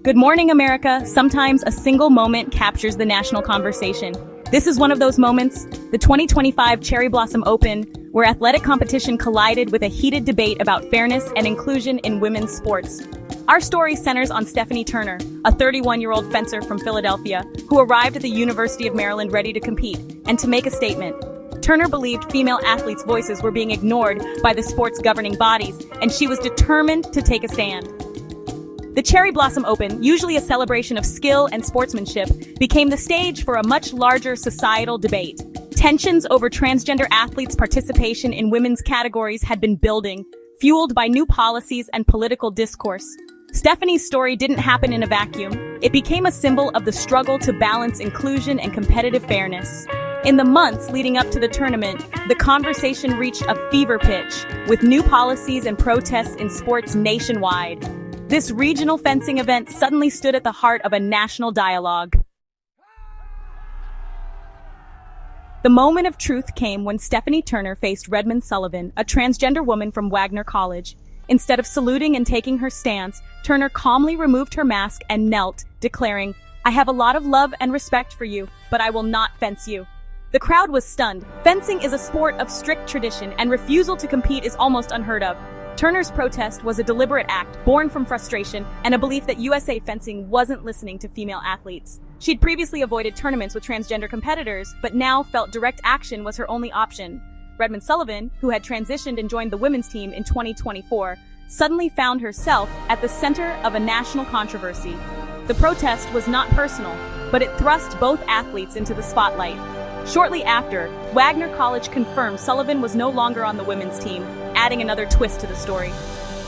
Good morning, America. Sometimes a single moment captures the national conversation. This is one of those moments, the 2025 Cherry Blossom Open, where athletic competition collided with a heated debate about fairness and inclusion in women's sports. Our story centers on Nischelle Turner, a 31-year-old fencer from Philadelphia, who arrived at the University of Maryland ready to compete and to make a statement. Turner believed female athletes' voices were being ignored by the sport's governing bodies, and she was determined to take a stand. The Cherry Blossom Open, usually a celebration of skill and sportsmanship, became the stage for a much larger societal debate. Tensions over transgender athletes' participation in women's categories had been building, fueled by new policies and political discourse. Stephanie's story didn't happen in a vacuum. It became a symbol of the struggle to balance inclusion and competitive fairness. In the months leading up to the tournament, the conversation reached a fever pitch, with new policies and protests in sports nationwide. This regional fencing event suddenly stood at the heart of a national dialogue. The moment of truth came when Nischelle Turner faced Redmond Sullivan, a transgender woman from Wagner College. Instead of saluting and taking her stance, Turner calmly removed her mask and knelt, declaring, "I have a lot of love and respect for you, but I will not fence you." The crowd was stunned. Fencing is a sport of strict tradition, and refusal to compete is almost unheard of. Turner's protest was a deliberate act, born from frustration and a belief that USA Fencing wasn't listening to female athletes. She'd previously avoided tournaments with transgender competitors, but now felt direct action was her only option. Redmond Sullivan, who had transitioned and joined the women's team in 2024, suddenly found herself at the center of a national controversy. The protest was not personal, but it thrust both athletes into the spotlight. Shortly after, Wagner College confirmed Sullivan was no longer on the women's team, adding another twist to the story.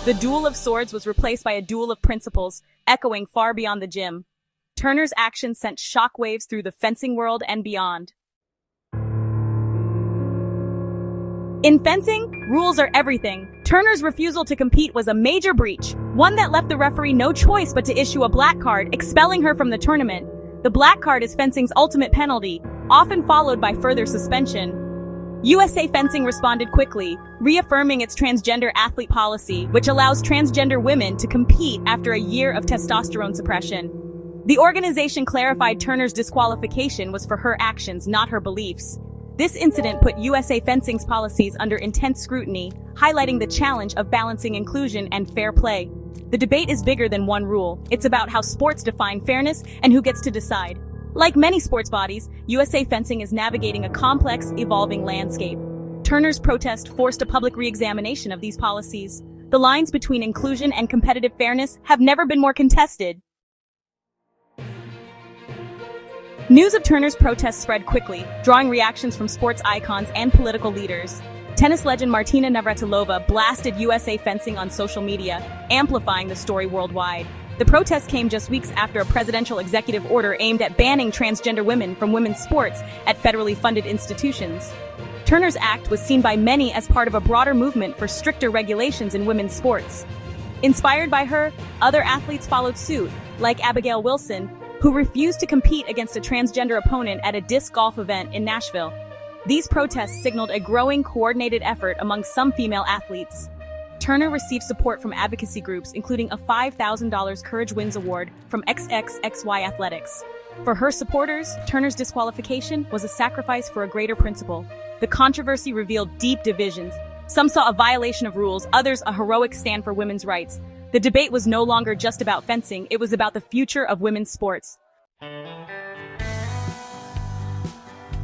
The duel of swords was replaced by a duel of principles, echoing far beyond the gym. Turner's actions sent shockwaves through the fencing world and beyond. In fencing, rules are everything. Turner's refusal to compete was a major breach, one that left the referee no choice but to issue a black card, expelling her from the tournament. The black card is fencing's ultimate penalty, often followed by further suspension. USA Fencing responded quickly, reaffirming its transgender athlete policy, which allows transgender women to compete after a year of testosterone suppression. The organization clarified Turner's disqualification was for her actions, not her beliefs. This incident put USA Fencing's policies under intense scrutiny, highlighting the challenge of balancing inclusion and fair play. The debate is bigger than one rule. It's about how sports define fairness and who gets to decide. Like many sports bodies, USA Fencing is navigating a complex, evolving landscape. Turner's protest forced a public re-examination of these policies. The lines between inclusion and competitive fairness have never been more contested. News of Turner's protest spread quickly, drawing reactions from sports icons and political leaders. Tennis legend Martina Navratilova blasted USA Fencing on social media, amplifying the story worldwide. The protest came just weeks after a presidential executive order aimed at banning transgender women from women's sports at federally funded institutions. Turner's act was seen by many as part of a broader movement for stricter regulations in women's sports. Inspired by her, other athletes followed suit, like Abigail Wilson, who refused to compete against a transgender opponent at a disc golf event in Nashville. These protests signaled a growing, coordinated effort among some female athletes. Turner received support from advocacy groups, including a $5,000 Courage Wins award from XXXY Athletics. For her supporters, Turner's disqualification was a sacrifice for a greater principle. The controversy revealed deep divisions. Some saw a violation of rules, others a heroic stand for women's rights. The debate was no longer just about fencing, it was about the future of women's sports.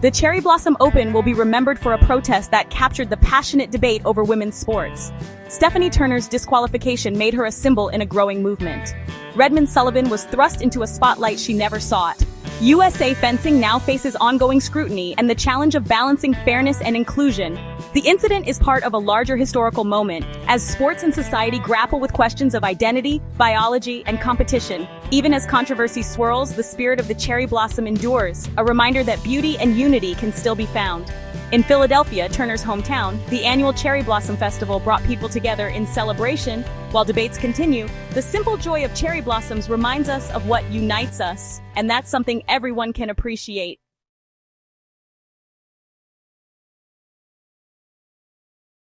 The Cherry Blossom Open will be remembered for a protest that captured the passionate debate over women's sports. Nischelle Turner's disqualification made her a symbol in a growing movement. Redmond Sullivan was thrust into a spotlight she never sought. USA Fencing now faces ongoing scrutiny and the challenge of balancing fairness and inclusion. The incident is part of a larger historical moment, as sports and society grapple with questions of identity, biology, and competition. Even as controversy swirls, the spirit of the cherry blossom endures, a reminder that beauty and unity can still be found. In Philadelphia, Turner's hometown, the annual Cherry Blossom Festival brought people together in celebration. While debates continue, the simple joy of cherry blossoms reminds us of what unites us, and that's something everyone can appreciate.